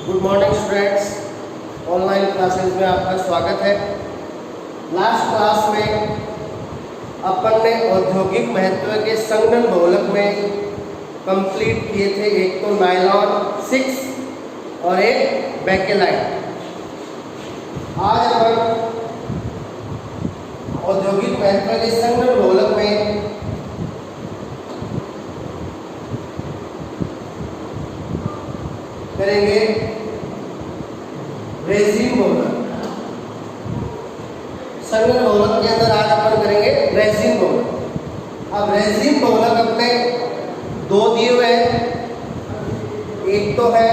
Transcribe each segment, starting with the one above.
Good morning students, online classes में आपका स्वागत है। लास्ट क्लास में अपन ने औद्योगिक महत्व के संघनन बहुलक में कंप्लीट किए थे, एक तो नायलॉन 6 और एक बेकेलाइट। आज अपन औद्योगिक महत्व के संघनन बहुलक में करेंगे रेजिन बहुलक। संघनन बहुलक के अंदर आज अपन करेंगे रेजिन बहुलक। अब रेजिन बहुलक अपने दो दिए हुए हैं, एक तो है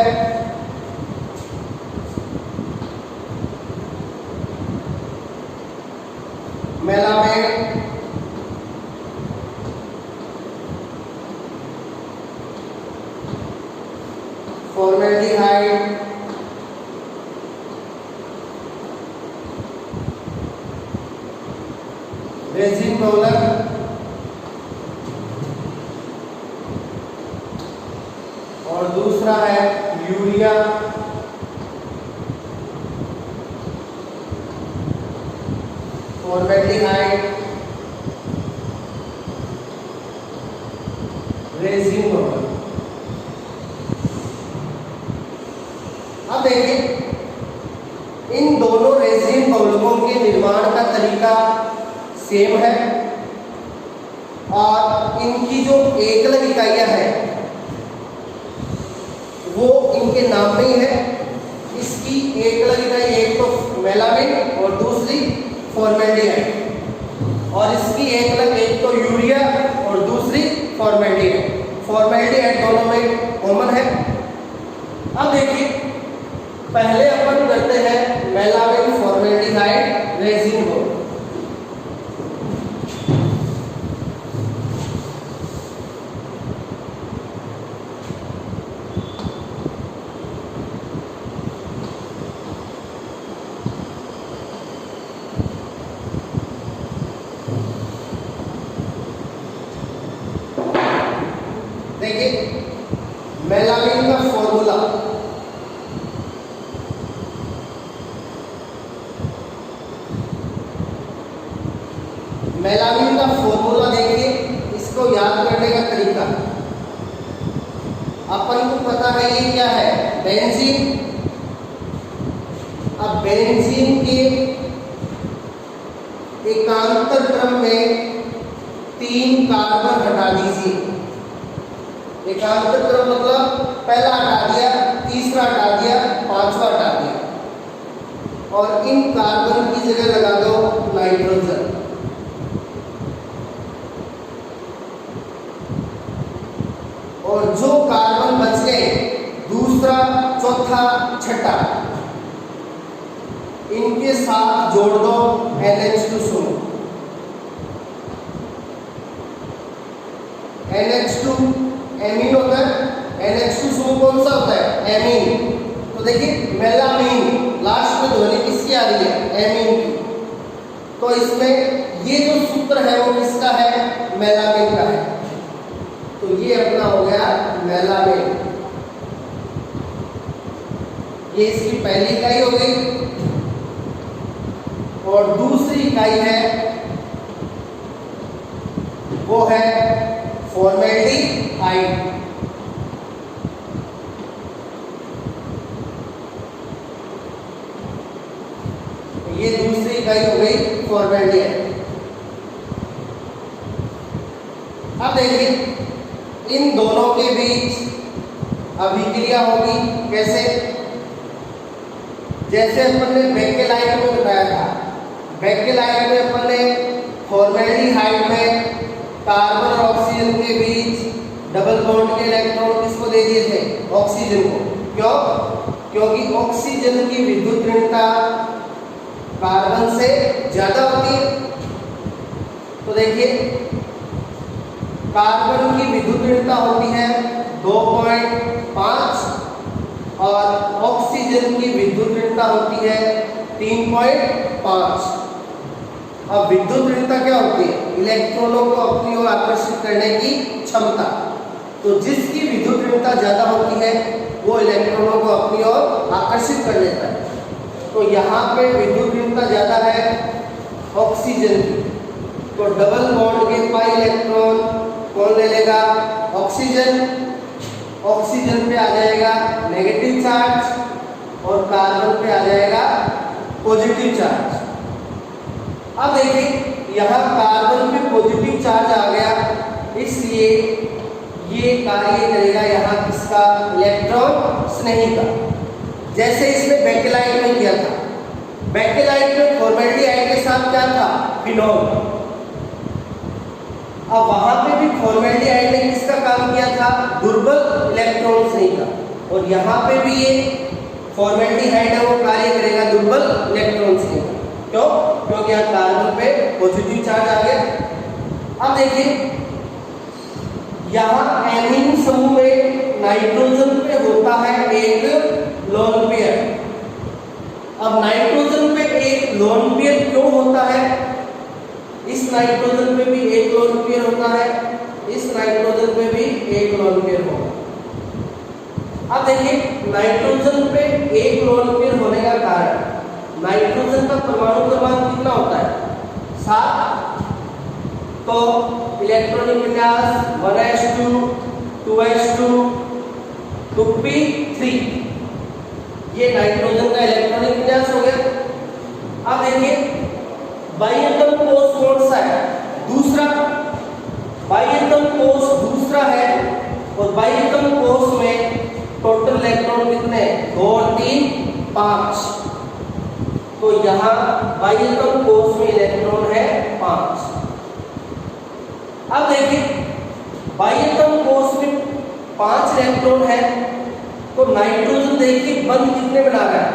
मेलामाइन, फॉर्मेल्डिहाइड, रेजिन बहुलक, और दूसरा है यूरिया, फॉर्मेल्डिहाइड, रेजिन बहुलक। अब देखिए, इन दोनों रेजिन बहुलकों के निर्माण का तरीका सेम है और इनकी जो एकलक इकाइयां हैं वो इनके नाम में ही है। इसकी एकलक इकाई एक तो मेलामाइन और दूसरी फॉर्मेल्डिहाइड, और इसकी एकलक एक तो यूरिया और दूसरी फॉर्मेल्डिहाइड। फॉर्मेल्डिहाइड दोनों में कॉमन है। अब देखिए, पहले अपन करते हैं मेलामाइन फॉर्मेल्डिहाइड रेजिन बहुलक। देखिए, मेलामाइन का फॉर्मूला देखिए, इसको याद करने का तरीका अपन को पता है। ये क्या है? बेंजीन। अब बेंजीन के एकांतर क्रम में 3 कार्बन हटा दीजिए। एकांतर क्रम मतलब पहला हटा दिया, तीसरा हटा दिया, पांचवा हटा दिया, और इन कार्बन की जगह लगा दो नाइट्रोजन। और जो कार्बन बच गए, दूसरा, चौथा, छठा, इनके साथ जोड़ दो NH2 समूह। NH2 एमीन होता है। NH2 समूह कौन सा होता है? एमीन। तो देखिए, मेलामाइन लास्ट में ध्वनि किसकी आ रही है? एमीन की। तो इसमें ये जो सूत्र है वो किसका है? मेलामाइन का है। तो ये अपना हो गया मेलामाइन। ये इसकी पहली इकाई हो गई, और दूसरी इकाई है वो है फॉर्मेल्डिहाइड। ये दूसरी इकाई हो गई फॉर्मेल्डिहाइड। अब देखिए, इन दोनों के बीच अभिक्रिया होगी। कैसे? जैसे अपन ने बेकेलाइट में बताया था। बेकेलाइट में अपन ने फॉर्मेल्डिहाइड में कार्बन और ऑक्सीजन के बीच डबल बॉन्ड के इलेक्ट्रॉन किसको दे दिए थे? ऑक्सीजन को। क्यों? क्योंकि ऑक्सीजन की विद्युत ऋणता कार्बन से ज्यादा होती है। तो देखिए, कार्बन की विद्युत ऋणता होती है 2.5 और ऑक्सीजन की विद्युत ऋणता होती है 3.5। अब विद्युत ऋणता क्या होती है? इलेक्ट्रॉनों को अपनी ओर आकर्षित करने की क्षमता। तो जिसकी विद्युत ऋणता ज़्यादा होती है वो इलेक्ट्रॉनों को अपनी ओर आकर्षित कर लेता है। तो यहाँ पे विद्युत ऋणता ज़्यादा है ऑक्सीजन की, तो डबल बॉन्ड के पाई इलेक्ट्रॉन कौन ले लेगा? ऑक्सीजन। ऑक्सीजन पे आ जाएगा नेगेटिव चार्ज और कार्बन पे आ जाएगा पॉजिटिव चार्ज। अब देखिए यहाँ कार्बन पे पॉजिटिव चार्ज आ गया, इसलिए ये कार्य करेगा यहाँ किसका? इलेक्ट्रॉन स्नेही का। जैसे इसमें बेकेलाइट में किया था, बेकेलाइट में फॉर्मेल्डिहाइड के साथ क्या था? फिनॉल। अब वहां पे भी फॉर्मेल्डिहाइड ने किसका काम किया था? दुर्बल इलेक्ट्रॉन स्नेही का। और यहाँ पे भी ये फॉर्मेल्डिहाइड है वो कार्य करेगा दुर्बल इलेक्ट्रॉन स्नेही का। क्यों? क्योंकि यहाँ कार्बन पे पॉजिटिव चार्ज आ गया। अब देखिए यहाँ एमीन समूह में नाइट्रोजन पे होता है एक लोन पेयर। अब नाइट्रोजन पे एक लोन पेयर क्यों होता है? इस नाइट्रोजन पे भी एक लोन पेयर होता है, इस नाइट्रोजन पे भी एक लोन पेयर होगा। अब देखिए नाइट्रोजन पे एक लोन पेयर होने का कारण, नाइट्रोजन का परमाणु क्रमांक कितना होता है? 7। तो इलेक्ट्रॉनिक विन्यास 1s2 2s2 2p3, ये नाइट्रोजन का इलेक्ट्रॉनिक विन्यास हो गया। अब देखिए बाह्यतम कोष कौन सा है? दूसरा। बाह्यतम कोष दूसरा है और बाह्यतम कोष में टोटल इलेक्ट्रॉन कितने? 2 3 5। तो यहाँ बाह्यतम कोष में इलेक्ट्रॉन है 5। अब देखिए बाह्यतम कोष में 5 इलेक्ट्रॉन है, तो नाइट्रोजन देखिए बंध कितने बना रहा है?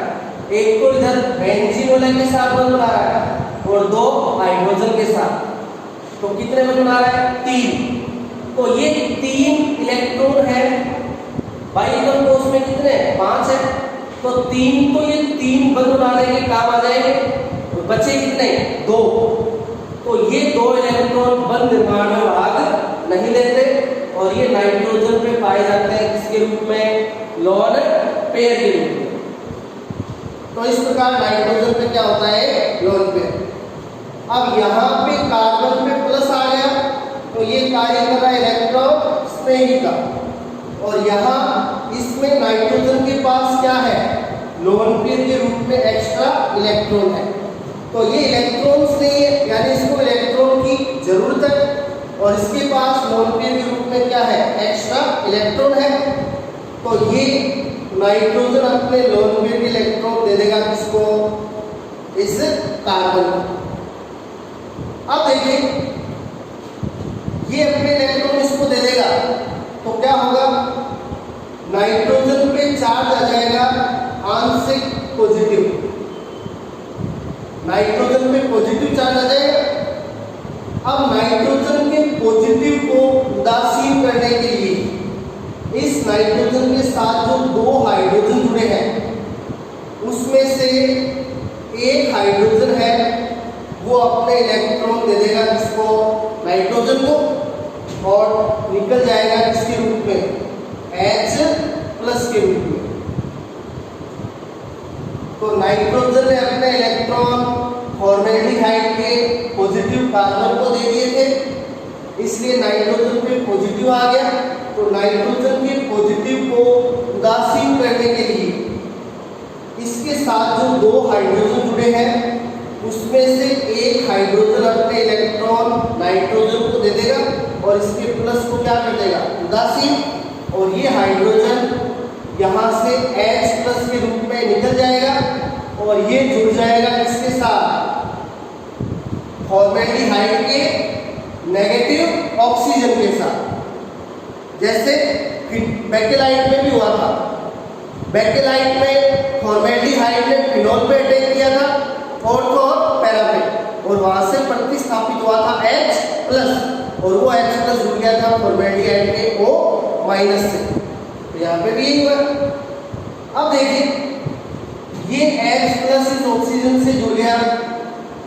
एक तो इधर बेंजीन वाले के साथ बंध बना रहा है और 2 हाइड्रोजन के साथ, तो कितने बंध बना रहा है? 3। तो ये 3 इलेक्ट्रॉन है, बाह्यतम कोष में कितने? 5 है, तो 3 तो ये 3 बंध बनाने के काम आ जाएंगे। तो बचे कितने? 2। तो ये 2 इलेक्ट्रॉन बंध निर्माण में भाग नहीं लेते और ये नाइट्रोजन पे पाए जाते हैं किसके रूप में? लोन पेयर के रूप में। तो इस प्रकार नाइट्रोजन पे क्या होता है? Lone pair. अब यहाँ पे कार्बन पे प्लस आ गया, तो ये कार्य कर रहा है इलेक्ट्रॉन स्नेही का। और यहाँ इसमें नाइट्रोजन के पास क्या है? लोन पेयर के रूप में एक्स्ट्रा इलेक्ट्रॉन है। तो ये इलेक्ट्रॉन स्नेही है, यानी इसको इलेक्ट्रॉन की जरूरत है और इसके पास लोन पेयर के रूप में क्या है? एक्स्ट्रा इलेक्ट्रॉन है। तो ये नाइट्रोजन अपने लोन पेयर के इलेक्ट्रॉन दे देगा किसको? इस कार्बन को। अब देखिए ये अपने इलेक्ट्रॉन इसको दे देगा, तो क्या होगा? नाइट्रोजन पे चार्ज आ जाएगा आंशिक पॉजिटिव, नाइट्रोजन पे पॉजिटिव चार्ज आ जाएगा। अब नाइट्रोजन के पॉजिटिव को उदासीन करने के लिए इस नाइट्रोजन के साथ जो 2 हाइड्रोजन जुड़े हैं उसमें से एक हाइड्रोजन है वो अपने इलेक्ट्रॉन दे देगा किसको? नाइट्रोजन को, और निकल जाएगा किसके रूप में? H+ के रूप में। तो नाइट्रोजन ने अपने इलेक्ट्रॉन फॉर्मेल्डिहाइड के पॉजिटिव कार्बन को दे दिए थे, इसलिए नाइट्रोजन पे पॉजिटिव आ गया। तो नाइट्रोजन के पॉजिटिव को उदासीन करने के लिए इसके साथ जो 2 हाइड्रोजन जुड़े हैं उसमें से एक हाइड्रोजन अपने इलेक्ट्रॉन नाइट्रोजन को दे देगा और इसके प्लस को क्या कर देगा? उदासीन। और ये हाइड्रोजन यहाँ से H+ के रूप में निकल जाएगा और ये जुड़ जाएगा किसके साथ? फॉर्मेल्डिहाइड के नेगेटिव ऑक्सीजन के साथ। जैसे बेकेलाइट में भी हुआ था, बेकेलाइट में फॉर्मेल्डिहाइड ने फिनॉल पे अटैक किया था और तो पैराफिन, और वहां से प्रतिस्थापित हुआ था H+ और वो H+ जुड़ गया था फॉर्मेल्डिहाइड के O- से। तो यहाँ पे भी यही हुआ। अब देखिए ये H+ इस ऑक्सीजन से जुड़ गया,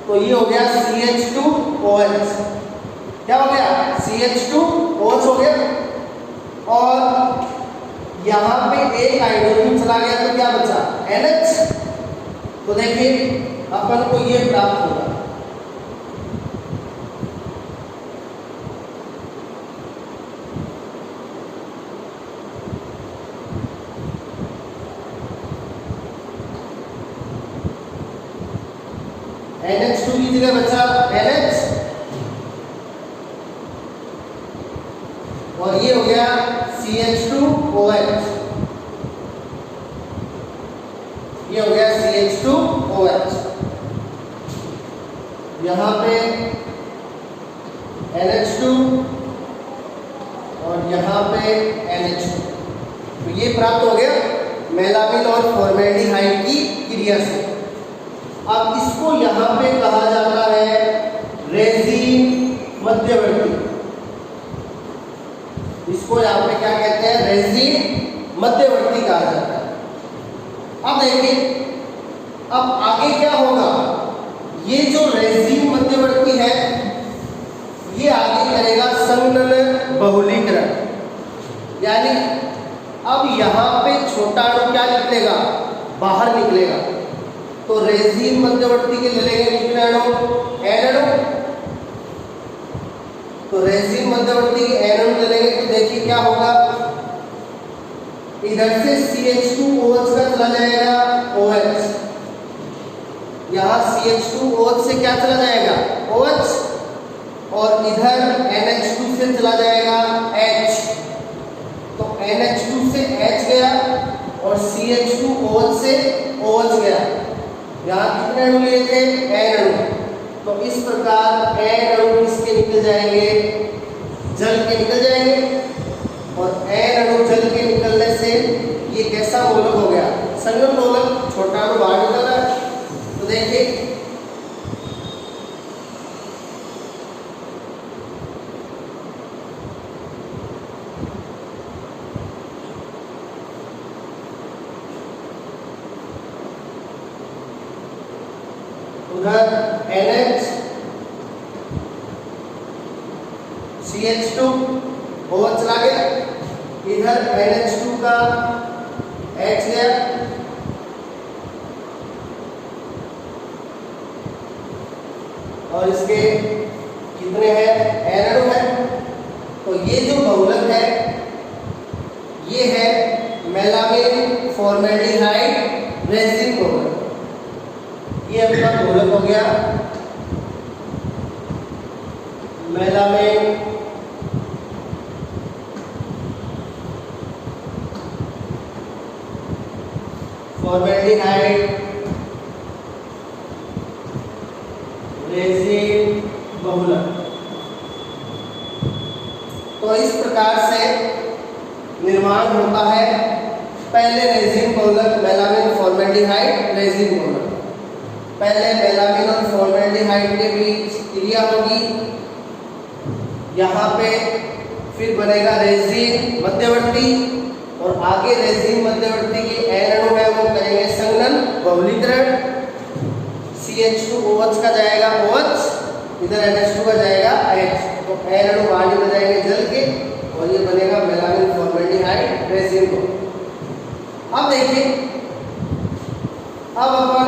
तो ये हो गया CH2OH। क्या हो गया? CH2OH हो गया। NH, तो देखिए अपन को ये प्राप्त होगा। NH2 की जगह बचा NH, और ये हो गया CH2OH, ये हो गया CH2OH। यहाँ पे NH2 और यहाँ पे NH2, तो ये प्राप्त हो गया मेलामिन और फॉर्मेल्डिहाइड की क्रिया से। अब इसको यहाँ पे कहा जाता है रेजिन मध्यवर्ती। इसको यहाँ पे क्या कहते हैं? रेजिन मध्यवर्ती कहा जाता है। अब देखिए अब आगे क्या होगा, ये जो रेजिन मध्यवर्ती है ये आगे करेगा संघनन बहुलीकरण, यानी अब यहाँ पे छोटा अणु क्या निकलेगा? बाहर निकलेगा। तो रेजिन मध्यवर्ती के ले लेंगे कितने अणु? N अणु। तो रेजिन मध्यवर्ती के N अणु ले लेंगे तो देखिए क्या होगा, इधर से CH2OH का चला जाएगा OH, यहाँ CH2OH से क्या चला जाएगा? OH, और इधर NH2 से चला जाएगा H। तो NH2 से H गया और CH2OH से OH गया। यहाँ कितने अणु लिए थे? N अणु। तो इस प्रकार N अणु किसके निकल जाएंगे? जल के निकल जाएंगे, और N अणु जल के निकलने से ये कैसा दोलक हो गया? संगम दोलक। छोटा अणु बाहर निकल रहा है। तो देखिए उधर NH CH2 OH चला गया, इधर NH2 का H गया, और इसके कितने हैं? N अणु है। तो ये जो बहुलक है ये है मेलामिन फॉर्मेल्डिहाइड रेजिन बहुलक। ये अपना बहुलक हो गया मेलामिन फॉर्मेल्डिहाइड रेजिन बहुलक। तो इस प्रकार से निर्माण होता है पहले रेजिन बहुलक मेलामिन फॉर्मेल्डिहाइड रेजिन बहुलक। पहले मेलामिन और फॉर्मेल्डिहाइड के बीच क्रिया होगी, यहाँ पे फिर बनेगा रेजिन मध्यवर्ती, और आगे रेजिन मध्यवर्ती के N अणु है वो करेंगे संघनन बहुलीकरण। CH2OH का जाएगा OH, इधर NH2 का जाएगा H। तो N अणु बाहर निकल जाएंगे जल के, और ये बनेगा मेलामिन फॉर्मेल्डिहाइड रेजिन बहुलक। अब देखिए अब अपन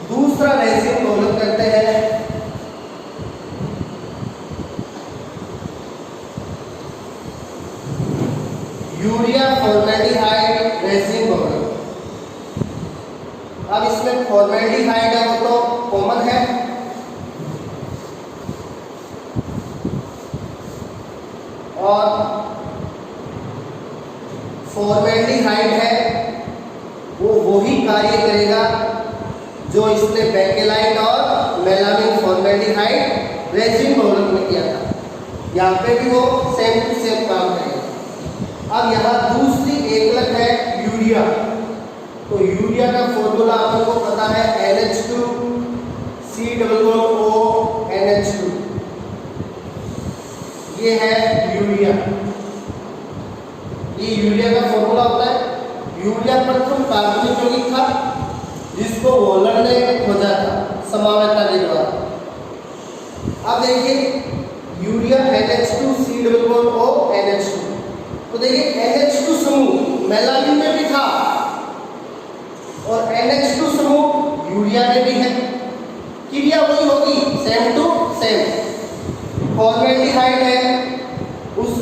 दूसरा रेजिन बहुलक करते हैं। यूरिया फॉर्मेल्डिहाइड रेजिन बहुलक। अब इसमें फॉर्मेल्डिहाइड है वो तो कॉमन है, और फॉर्मेल्डिहाइड है वो वही कार्य करेगा जो इसने बेकेलाइट और मेलामिन फॉर्मेल्डिहाइड रेजिन बहुलक में किया था। यहाँ पे भी वो सेम टू सेम काम करेगा। अब यहाँ दूसरी एकलक है यूरिया। तो यूरिया का फॉर्मूला अपन को पता है NH2 C++O NH2, ये है यूरिया। ये यूरिया का फॉर्मूला होता है। यूरिया प्रथम कार्बनिक यौगिक था जिसको वॉलर ने खोजा था समावेता के द्वारा। अब देखिए यूरिया NH2 C++O NH2। तो देखिए NH2 समूह मेलामिन में भी था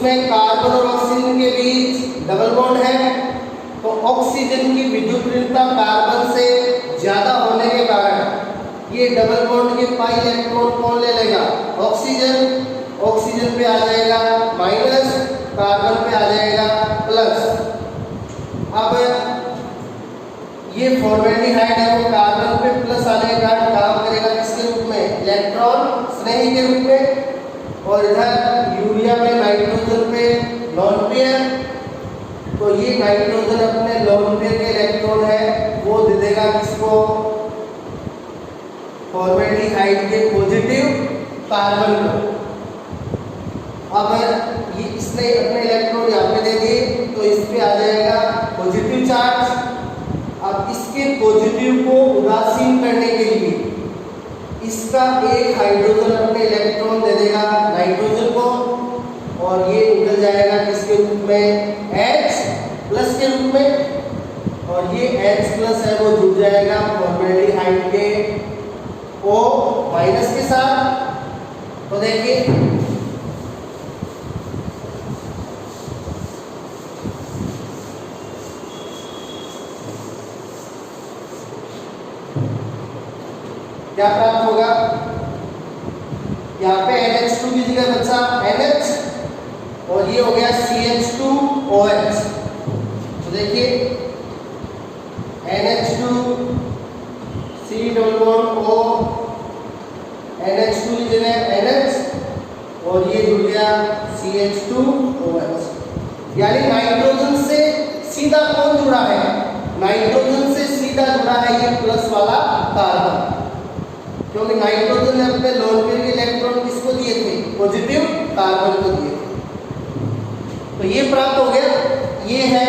उसमें कार्बन और ऑक्सीजन के बीच डबल बॉन्ड है, तो ऑक्सीजन की विद्युत ऋणता कार्बन से ज्यादा होने के कारण ये डबल बॉन्ड के पाई इलेक्ट्रॉन कौन ले लेगा? ऑक्सीजन। ऑक्सीजन पे आ जाएगा माइनस, कार्बन पे आ जाएगा प्लस। अब ये फॉर्मेल्डिहाइड है वो कार्बन पे प्लस आने के कारण काम करेगा किसके रूप में? इलेक्ट्रॉन स्नेही के रूप में। और इधर यूरिया में नाइट्रोजन पे लॉन पेयर, तो ये नाइट्रोजन अपने लॉन पेयर के इलेक्ट्रॉन है वो दे देगा किसको? फॉर्मेल्डिहाइड के पॉजिटिव कार्बन को। अब ये इसने अपने इलेक्ट्रॉन यहाँ पे दे दिए, तो इस पे आ जाएगा पॉजिटिव चार्ज। अब इसके पॉजिटिव को उदासीन करने के लिए इसका एक हाइड्रोजन अपने इलेक्ट्रॉन दे देगा नाइट्रोजन को, और ये निकल जाएगा किसके रूप में? H प्लस के रूप में। और ये H प्लस है वो जुड़ जाएगा फॉर्मेल्डिहाइड के O माइनस के साथ। तो देखिए क्या प्राप्त होगा? यहाँ पे NH2 की जगह बचा NH, और ये हो गया CH2OH। तो देखिए NH2 C double bond O, NH2 की जगह NH, और ये जुड़ गया CH2OH। यानी नाइट्रोजन से सीधा कौन जुड़ा है? नाइट्रोजन से सीधा जुड़ा है ये प्लस वाला कार्बन, क्योंकि नाइट्रोजन ने अपने लोन पेयर के इलेक्ट्रॉन किसको दिए थे? पॉजिटिव कार्बन को दिए थे। तो ये प्राप्त हो गया। ये है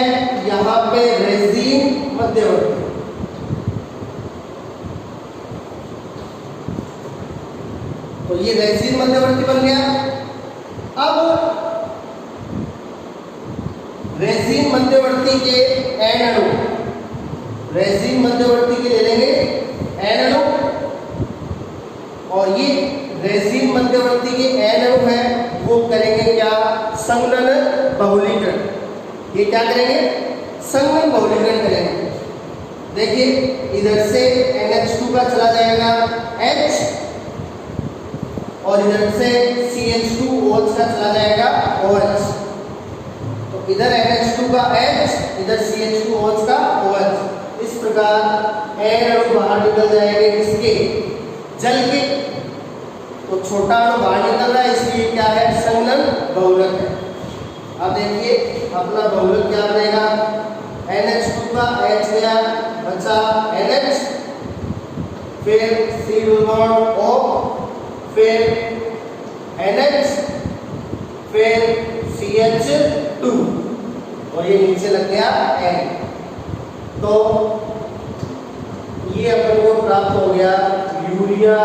यहाँ पे रेजिन मध्यवर्ती। तो ये रेजिन मध्यवर्ती बन गया। अब रेजिन मध्यवर्ती के एन अणु, रेजिन मध्यवर्ती के ले लेंगे एन अणु, और ये रेजिन मध्यवर्ती के एन अणु है वो करेंगे क्या? संघनन बहुलीकरण। ये क्या करेंगे? संघनन बहुलीकरण करेंगे। देखिए इधर से NH2 का चला जाएगा H, और इधर से CH2OH का चला जाएगा OH। तो इधर NH2 का H, इधर CH2OH का OH। इस प्रकार एन अणु बाहर निकल जाएंगे किसके? जल के। तो छोटा अणु बाहर निकल रहा है, इसलिए क्या है? संघनन बहुलक है। अब देखिए अपना बहुलक क्या बनेगा? NH2 का H गया, बचा NH, फिर C डबल बॉन्ड O, फिर NH, फिर CH2, और ये नीचे लग गया N। तो ये अपन को प्राप्त हो गया यूरिया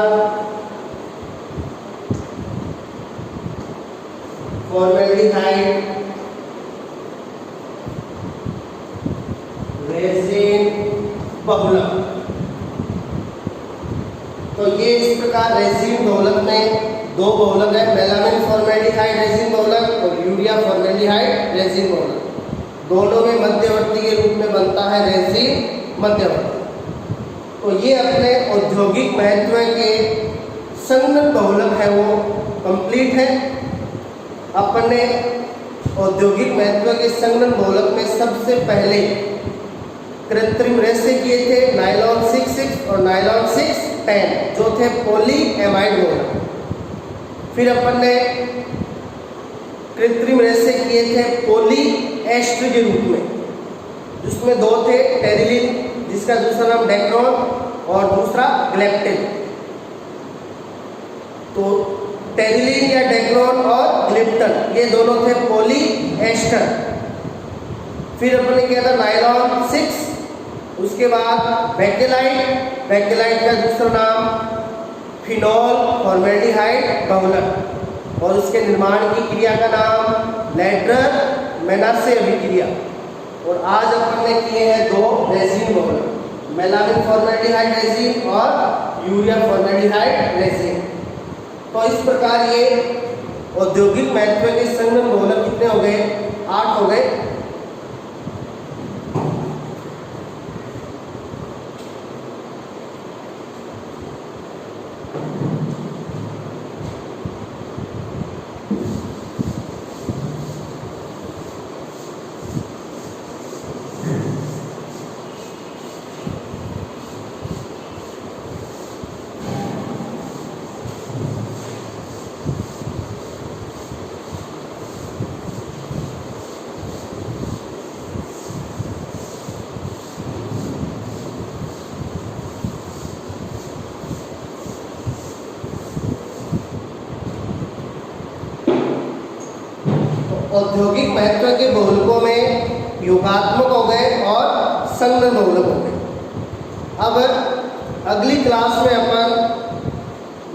फॉर्मेल्डिहाइड रेजिन बहुलक। तो ये इस प्रकार रेजिन बहुलक में दो बहुलक है, मेलामिन फॉर्मेल्डिहाइड रेजिन बहुलक और यूरिया फॉर्मेल्डिहाइड रेजिन बहुलक। दोनों में मध्यवर्ती के रूप में बनता है रेजिन मध्यवर्ती। तो ये अपने औद्योगिक महत्व के संघनन बहुलक है वो कंप्लीट है। अपने औद्योगिक महत्व के संघनन बहुलक में सबसे पहले कृत्रिम रेशे किए थे नायलॉन 6,6 और नायलॉन 6,10 जो थे पॉलीएमाइड बहुलक। फिर अपन ने कृत्रिम रेशे किए थे पॉलीएस्टर के रूप में, जिसमें दो थे टेरिलिन जिसका दूसरा नाम डेक्रोन और दूसरा ग्लेप्टिन। तो टेरिलिन या डेक्रोन और ग्लिप्टन ये दोनों थे पॉलीएस्टर। फिर अपन ने किया था नायलॉन 6, उसके बाद बेकेलाइट, बेकेलाइट का दूसरा नाम फिनॉल फॉर्मेल्डिहाइड बहुलक, और उसके निर्माण की क्रिया का नाम लैड्रर मेनासे अभिक्रिया। और आज अपन ने किए हैं दो रेजिन बहुलक, मेलामिन फॉर्मेल्डिहाइड रेजिन और यूरिया फॉर्मेल्डिहाइड रेजिन। तो इस प्रकार ये औद्योगिक महत्व के संघनन बहुलक कितने कितने हो गए? 8 हो गए। औद्योगिक महत्व के बहुलकों में योगात्मक हो गए और संगण बहुलक हो गए। अब अगली क्लास में अपन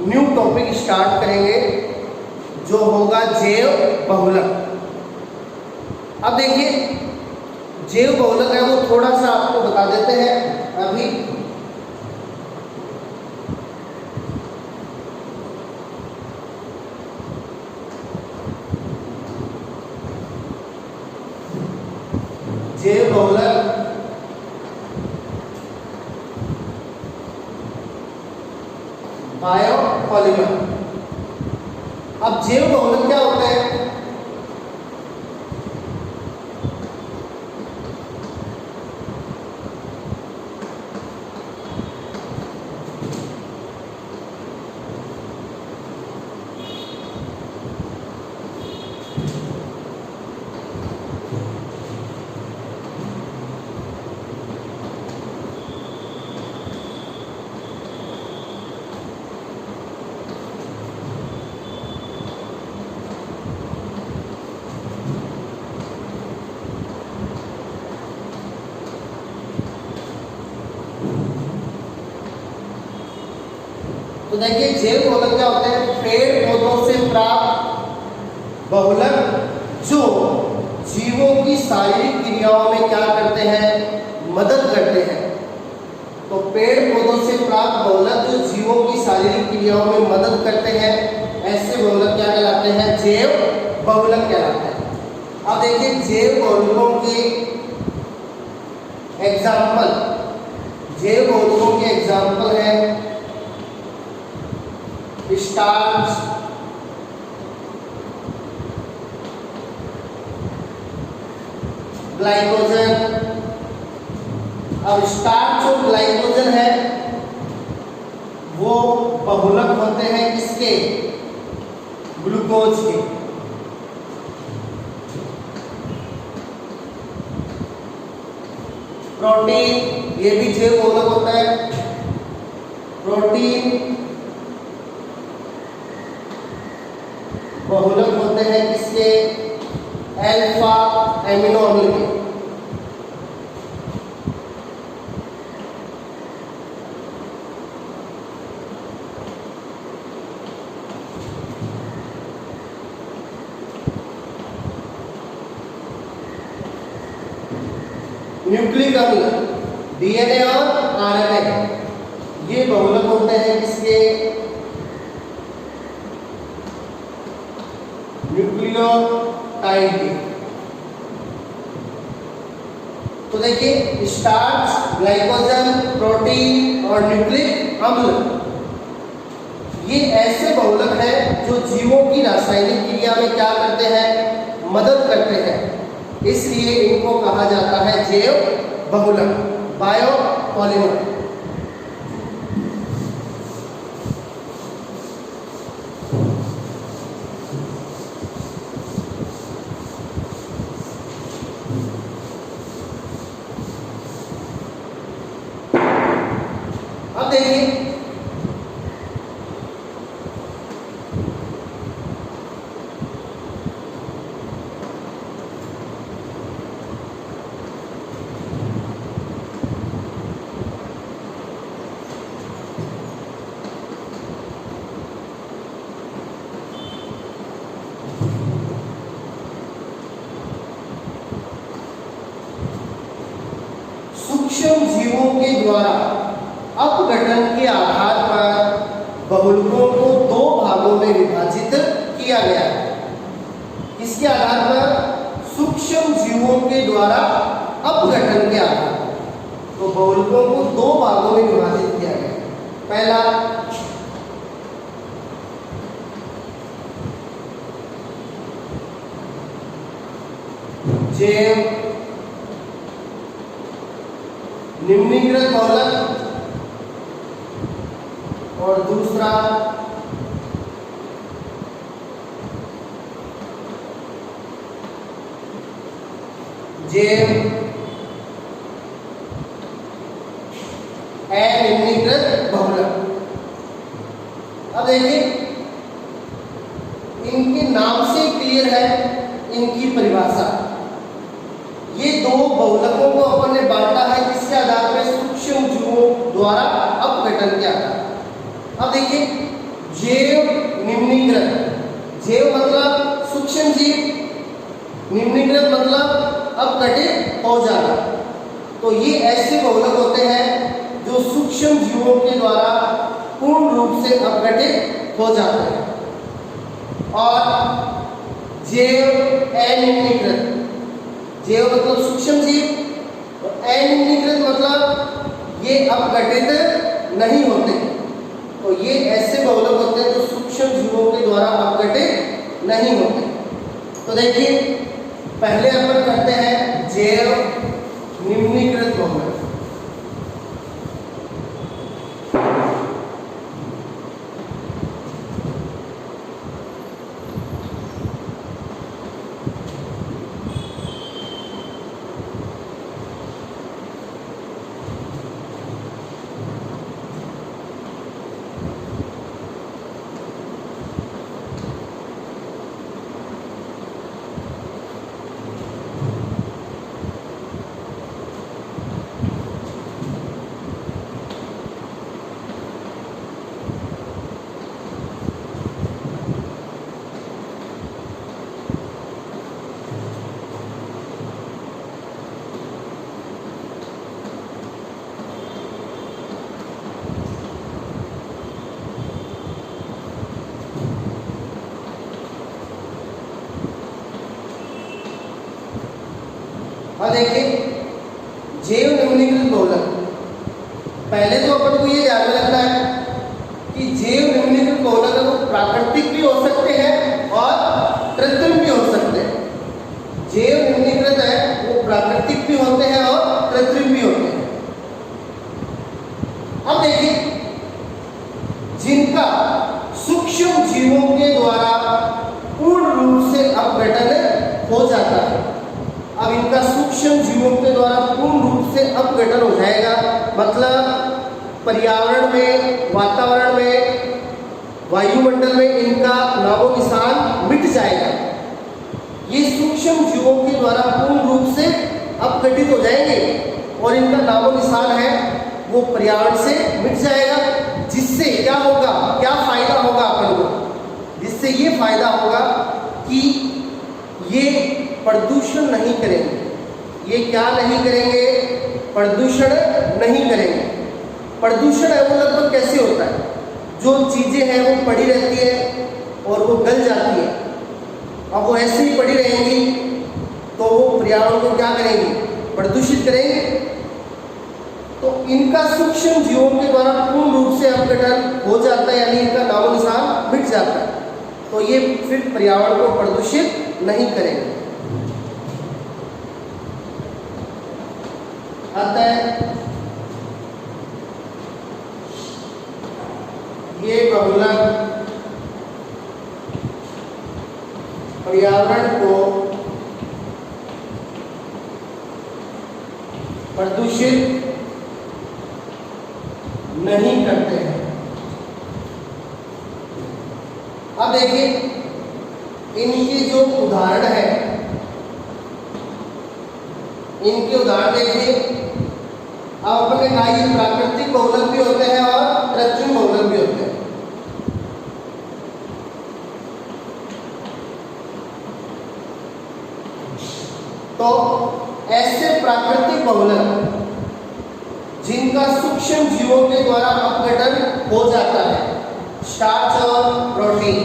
न्यू टॉपिक स्टार्ट करेंगे जो होगा जैव बहुलक। अब देखिए जैव बहुलक है वो थोड़ा सा आपको बता देते हैं अभी। जैव बहुलक बायोपॉलीमर। अब जैव बहुलक क्या होता है? तो देखिए जैव बहुलक क्या होते हैं? पेड़ पौधों से प्राप्त बहुलक जो जीवों की शारीरिक क्रियाओं में क्या करते हैं? मदद करते हैं। तो पेड़ पौधों से प्राप्त बहुलक जो जीवों की शारीरिक क्रियाओं में मदद करते हैं, ऐसे बहुलक क्या कहलाते हैं? जैव बहुलक कहलाते हैं। अब देखिए जैव बहुलकों के एग्जाम्पल, जैव बहुलकों के एग्जाम्पल है स्टार्च, ग्लाइकोजन। अब स्टार्च और ग्लाइकोजन है वो बहुलक होते हैं किसके? ग्लूकोज के। प्रोटीन ये भी जैव बहुलक होता है। प्रोटीन बहुलक होते हैं किसके? अल्फा एमिनो अम्ल के। न्यूक्लिक अम्ल डीएनए और आरएनए ये बहुलक होते हैं किसके? न्यूक्लियोटाइड के। तो देखिए स्टार्च, ग्लाइकोजन, प्रोटीन और न्यूक्लिक अम्ल ये ऐसे बहुलक हैं जो जीवों की रासायनिक क्रिया में क्या करते हैं? मदद करते हैं। इसलिए इनको कहा जाता है जैव बहुलक, बायोपॉलीमर। अब देखिए सूक्ष्म जीवों के द्वारा अपघटन के आधार पर बहुलकों को 2 भागों में विभाजित किया गया है। किसके आधार पर? सूक्ष्म जीवों के द्वारा अपघटन के आधार पर। तो बहुलकों को दो भागों में विभाजित किया गया। पहला जैव निम्नीकृत बहुलक और दूसरा जैव अनिम्नीकृत बहुलक। अब देखिए इनके नाम से क्लियर है इनकी परिभाषा। ये दो बहुलकों को अपन ने बांटा है जिसके आधार पर सूक्ष्म जीवों द्वारा अपघटन के आधार। अब देखिए जैव निम्नीकृत, जैव मतलब सूक्ष्म जीव, निम्नीकृत मतलब अपघटित हो जाना। तो ये ऐसे बहुलक होते हैं जो सूक्ष्म जीवों के द्वारा पूर्ण रूप से अपघटित हो जाते हैं। और जैव अनिम्नीकृत, जैव मतलब सूक्ष्म जीव और अनिम्नीकृत मतलब ये अपघटित नहीं होते। तो ये ऐसे बहुलक होते हैं जो सूक्ष्म जीवों के द्वारा अपघटित नहीं होते। तो देखिए पहले अपन करते हैं जैव निम्नीकृत बहुलक। अब देखिए जैव निम्नीकृत बहुलक, पहले तो अपन को ये ध्यान में रखना है कि जैव निम्नीकृत बहुलक है वो प्राकृतिक भी हो सकते हैं और कृत्रिम भी हो सकते हैं। जैव निम्नीकृत है वो प्राकृतिक भी होते हैं और कृत्रिम भी होते हैं। अब देखिए जिनका सूक्ष्म जीवों के द्वारा पूर्ण रूप से अपघटन हो जाता है। अब इनका सूक्ष्म जीवों के द्वारा पूर्ण रूप से अपघटन हो जाएगा, मतलब पर्यावरण में, वातावरण में, वायुमंडल में इनका नामो निशान मिट जाएगा। ये सूक्ष्म जीवों के द्वारा पूर्ण रूप से अपघटित हो जाएंगे और इनका नामो निशान है वो पर्यावरण से मिट जाएगा। जिससे क्या होगा, क्या फायदा होगा अपन को? जिससे ये फायदा होगा कि ये प्रदूषण नहीं करेंगे। ये क्या नहीं करेंगे? प्रदूषण नहीं करेंगे। प्रदूषण है वो लगभग कैसे होता है? जो चीजें हैं वो पड़ी रहती है और वो गल जाती है। अब वो ऐसे ही पड़ी रहेंगी तो वो पर्यावरण को क्या करेंगी? प्रदूषित करेंगे। तो इनका सूक्ष्म जीवों के द्वारा पूर्ण रूप से अपघटन हो जाता है, यानी इनका नामो निशान मिट जाता है। तो ये फिर पर्यावरण को प्रदूषित नहीं करेंगे। अतः ये बहुलक पर्यावरण को प्रदूषित नहीं करते हैं। अब देखिए इनके जो उदाहरण है, इनके उदाहरण देखिए। अब अपने कहा ये प्राकृतिक बहुलक भी होते हैं और कृत्रिम बहुलक भी होते हैं। तो ऐसे प्राकृतिक बहुलक जिनका सूक्ष्म जीवों के द्वारा अपघटन हो जाता है, स्टार्च और प्रोटीन।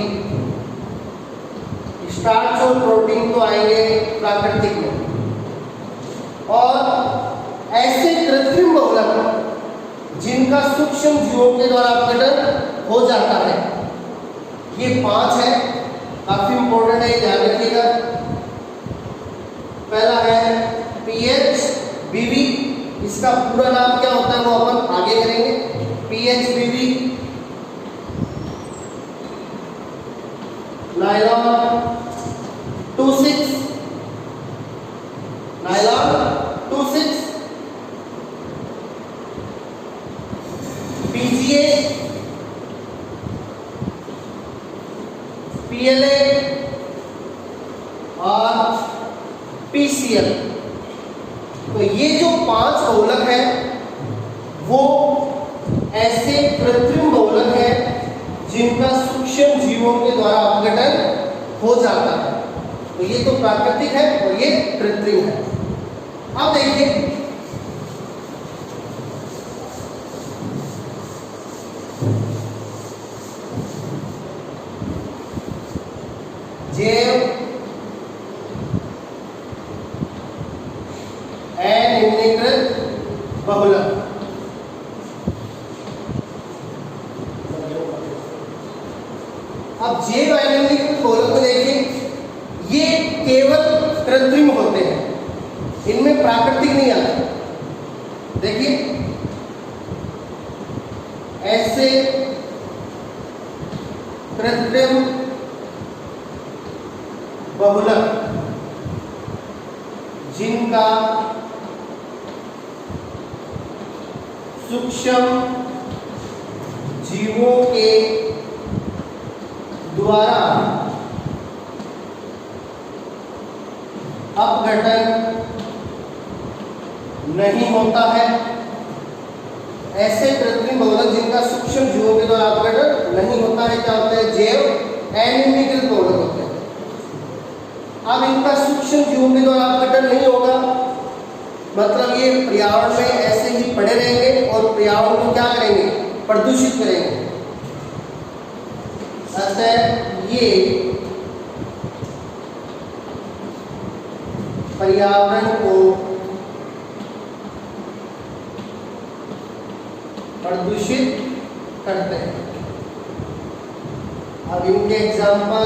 स्टार्च और प्रोटीन तो आएंगे प्राकृतिक में। सूक्ष्म जीवों के द्वारा अपघटन हो जाता है। ये 5 है, काफी इंपॉर्टेंट है, ध्यान रखिएगा। पहला है PHBV, इसका पूरा नाम क्या होता है वो अपन आगे करेंगे। PHBV nylon 26, nylon 26, PGA, PLA और PCL। तो ये जो 5 बहुलक है वो ऐसे कृत्रिम बहुलक है जिनका सूक्ष्म जीवों के द्वारा अपघटन हो जाता है। तो ये तो प्राकृतिक है और ये कृत्रिम है। अब देखिए जैव अनिम्नीकृत बहुलक। अब जैव अनिम्नीकृत बहुलक को देखिए, ये केवल कृत्रिम होते हैं, इनमें प्राकृतिक नहीं आता। देखिए ऐसे कृत्रिम बहुलक जिनका सूक्ष्म जीवों के द्वारा अपघटन नहीं होता है। ऐसे कृत्रिम बहुलक जिनका सूक्ष्म जीवों के द्वारा अपघटन नहीं होता है क्या होता है? जैव अनिम्नीकृत बहुलक होते हैं। अब इनका सूक्ष्म जीवों के द्वारा अपघटन नहीं होगा, मतलब ये पर्यावरण में ऐसे ही पड़े रहेंगे और पर्यावरण को क्या करेंगे? प्रदूषित करेंगे। अतः ये पर्यावरण को प्रदूषित करते हैं। अब इनके एग्जाम्पल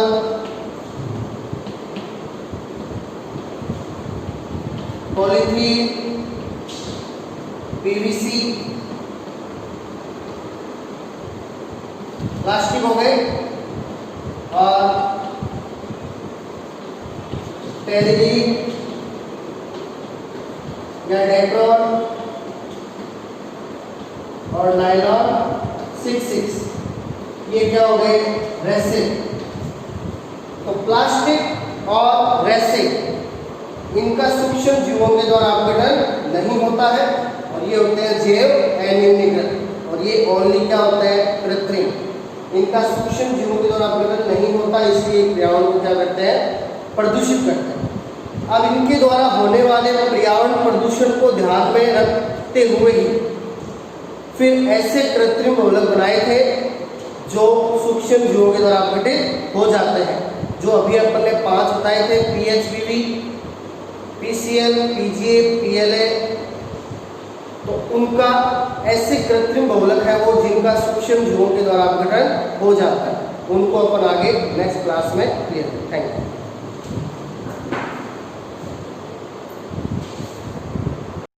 पॉलीथीन, PVC, प्लास्टिक हो गए और टेरिलीन या डेट्रॉन और नायलॉन 66, ये क्या हो गए? रेसिन। तो प्लास्टिक और रेसिन इनका सूक्ष्म जीवों के द्वारा अपघटन नहीं होता है और ये होते हैं जैव अनिम्नीकृत, और ये ओनली क्या होता है? कृत्रिम। इनका सूक्ष्म जीवों के द्वारा अपघटन नहीं होता, इसलिए पर्यावरण को क्या करते हैं? प्रदूषित करते हैं। अब इनके द्वारा होने वाले पर्यावरण प्रदूषण को ध्यान में रखते हुए ही फिर ऐसे कृत्रिम बहुलक बनाए थे जो सूक्ष्म जीवों के द्वारा अपघटित हो जाते हैं, जो अभी अपन ने 5 बताए थे। PHBV, PCL, PGA, PLA। तो उनका ऐसे कृत्रिम बहुलक है वो जिनका सूक्ष्म जीवों के द्वारा अपघटन हो जाता है। उनको अपन आगे नेक्स्ट क्लास में क्लियर करेंगे। Thank you.